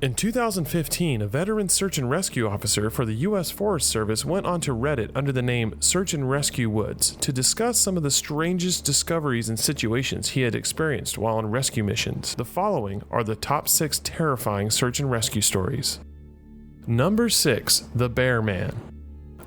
In 2015, a veteran search and rescue officer for the U.S. Forest Service went onto Reddit under the name Search and Rescue Woods to discuss some of the strangest discoveries and situations he had experienced while on rescue missions. The following are the top 6 terrifying search and rescue stories. Number 6. The Bear Man.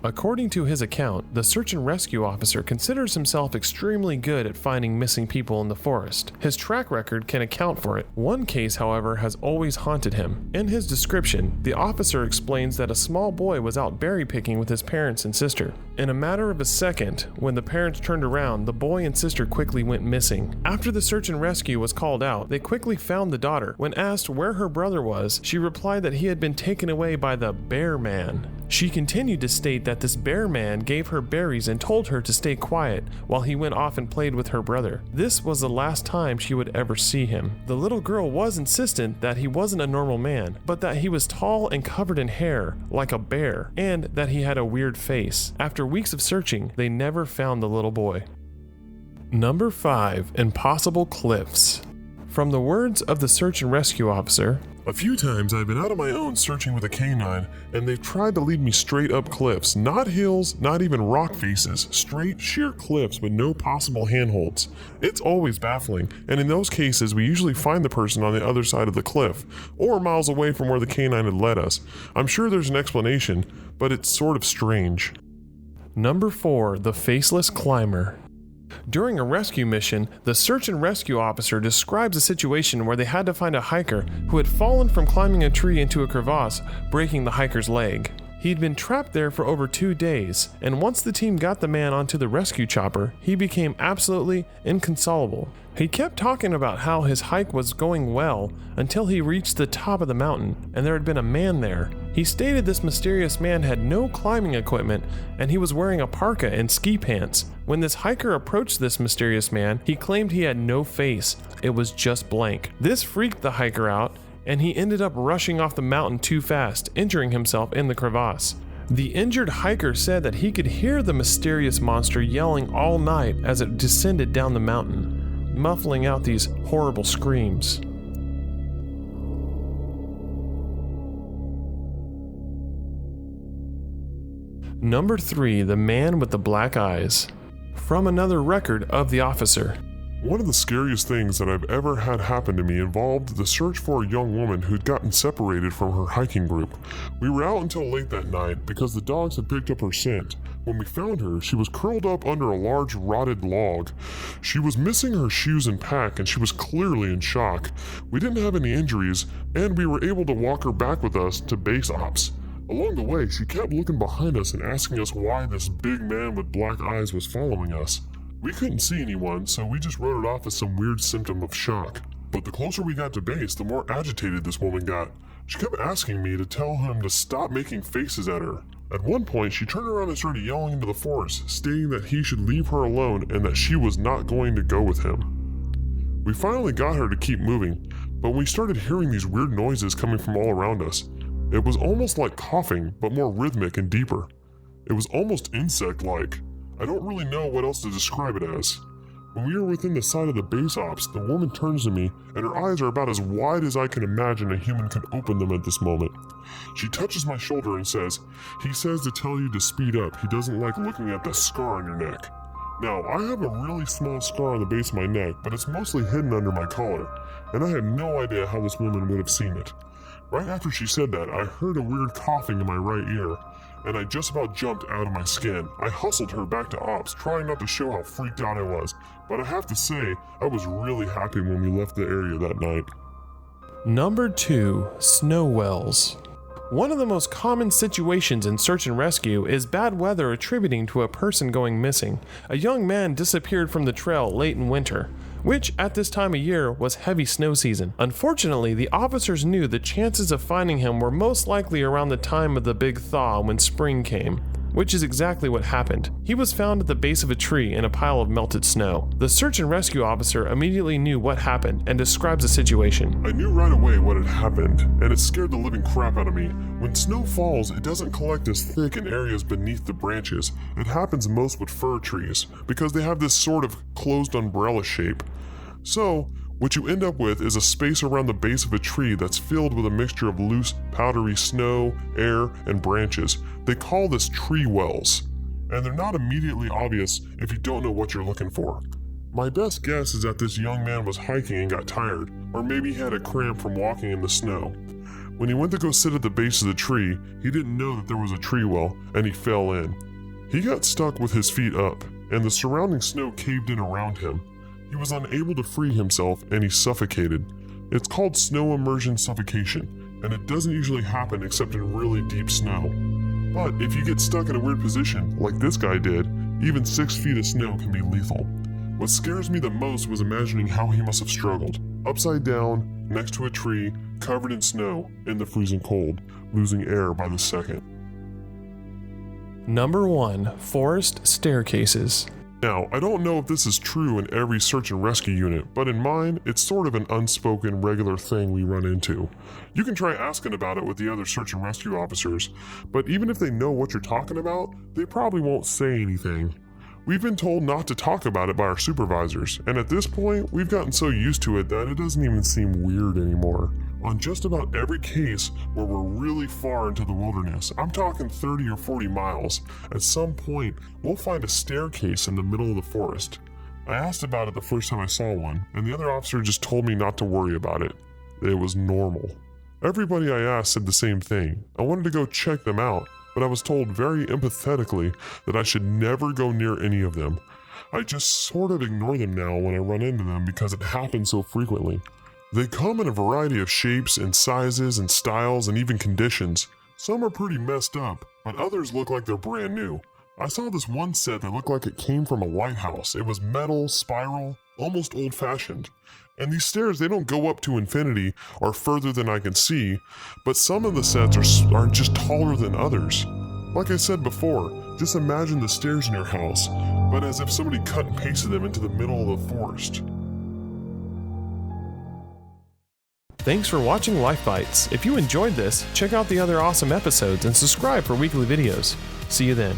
According to his account, the search and rescue officer considers himself extremely good at finding missing people in the forest. His track record can account for it. One case, however, has always haunted him. In his description, the officer explains that a small boy was out berry picking with his parents and sister. In a matter of a second, when the parents turned around, the boy and sister quickly went missing. After the search and rescue was called out, they quickly found the daughter. When asked where her brother was, she replied that he had been taken away by the Bear Man. She continued to state that this bear man gave her berries and told her to stay quiet while he went off and played with her brother. This was the last time she would ever see him. The little girl was insistent that he wasn't a normal man, but that he was tall and covered in hair, like a bear, and that he had a weird face. After weeks of searching, they never found the little boy. Number 5. Impossible Cliffs. From the words of the search and rescue officer, "A few times I've been out on my own searching with a canine, and they've tried to lead me straight up cliffs. Not hills, not even rock faces. Straight, sheer cliffs with no possible handholds. It's always baffling, and in those cases we usually find the person on the other side of the cliff, or miles away from where the canine had led us. I'm sure there's an explanation, but it's sort of strange." Number 4. The Faceless Climber. During a rescue mission, the search and rescue officer describes a situation where they had to find a hiker who had fallen from climbing a tree into a crevasse, breaking the hiker's leg. He'd been trapped there for over 2 days, and once the team got the man onto the rescue chopper, he became absolutely inconsolable. He kept talking about how his hike was going well until he reached the top of the mountain, and there had been a man there. He stated this mysterious man had no climbing equipment, and he was wearing a parka and ski pants. When this hiker approached this mysterious man, he claimed he had no face. It was just blank. This freaked the hiker out, and he ended up rushing off the mountain too fast, injuring himself in the crevasse. The injured hiker said that he could hear the mysterious monster yelling all night as it descended down the mountain, muffling out these horrible screams. Number 3. The Man with the Black Eyes. From another record of the officer. "One of the scariest things that I've ever had happen to me involved the search for a young woman who'd gotten separated from her hiking group. We were out until late that night because the dogs had picked up her scent. When we found her, she was curled up under a large rotted log. She was missing her shoes and pack, and she was clearly in shock. We didn't have any injuries, and we were able to walk her back with us to base ops. Along the way, she kept looking behind us and asking us why this big man with black eyes was following us. We couldn't see anyone, so we just wrote it off as some weird symptom of shock. But the closer we got to base, the more agitated this woman got. She kept asking me to tell him to stop making faces at her. At one point, she turned around and started yelling into the forest, stating that he should leave her alone and that she was not going to go with him. We finally got her to keep moving, but we started hearing these weird noises coming from all around us. It was almost like coughing, but more rhythmic and deeper. It was almost insect-like. I don't really know what else to describe it as. When we were within the side of the base ops, the woman turns to me, and her eyes are about as wide as I can imagine a human could open them at this moment. She touches my shoulder and says, "He says to tell you to speed up. He doesn't like looking at the scar on your neck." Now, I have a really small scar on the base of my neck, but it's mostly hidden under my collar, and I have no idea how this woman would have seen it. Right after she said that, I heard a weird coughing in my right ear, and I just about jumped out of my skin. I hustled her back to ops, trying not to show how freaked out I was, but I have to say, I was really happy when we left the area that night. Number 2. Snow wells. One of the most common situations in search and rescue is bad weather attributing to a person going missing. A young man disappeared from the trail late in winter, which at this time of year was heavy snow season. Unfortunately, the officers knew the chances of finding him were most likely around the time of the big thaw when spring came, which is exactly what happened. He was found at the base of a tree in a pile of melted snow. The search and rescue officer immediately knew what happened and describes the situation. "I knew right away what had happened, and it scared the living crap out of me. When snow falls, it doesn't collect as thick in areas beneath the branches. It happens most with fir trees, because they have this sort of closed umbrella shape. So, What you end up with is a space around the base of a tree that's filled with a mixture of loose, powdery snow, air, and branches. They call this tree wells, and they're not immediately obvious if you don't know what you're looking for. My best guess is that this young man was hiking and got tired, or maybe he had a cramp from walking in the snow. When he went to go sit at the base of the tree, he didn't know that there was a tree well, and he fell in. He got stuck with his feet up, and the surrounding snow caved in around him. He was unable to free himself, and he suffocated. It's called snow immersion suffocation, and it doesn't usually happen except in really deep snow. But if you get stuck in a weird position, like this guy did, even 6 feet of snow can be lethal. What scares me the most was imagining how he must have struggled. Upside down, next to a tree, covered in snow, in the freezing cold, losing air by the second. Number 1. Forest staircases. Now, I don't know if this is true in every search and rescue unit, but in mine, it's sort of an unspoken regular thing we run into. You can try asking about it with the other search and rescue officers, but even if they know what you're talking about, they probably won't say anything. We've been told not to talk about it by our supervisors, and at this point, we've gotten so used to it that it doesn't even seem weird anymore. On just about every case where we're really far into the wilderness, I'm talking 30 or 40 miles, at some point, we'll find a staircase in the middle of the forest. I asked about it the first time I saw one, and the other officer just told me not to worry about it. It was normal. Everybody I asked said the same thing. I wanted to go check them out, but I was told very empathetically that I should never go near any of them. I just sort of ignore them now when I run into them because it happens so frequently. They come in a variety of shapes and sizes and styles and even conditions. Some are pretty messed up, but others look like they're brand new. I saw this one set that looked like it came from a lighthouse. It was metal, spiral, almost old-fashioned. And these stairs, they don't go up to infinity or further than I can see, but some of the sets are just taller than others. Like I said before, just imagine the stairs in your house, but as if somebody cut and pasted them into the middle of the forest. Thanks for watching Life Bites. If you enjoyed this, check out the other awesome episodes and subscribe for weekly videos. See you then.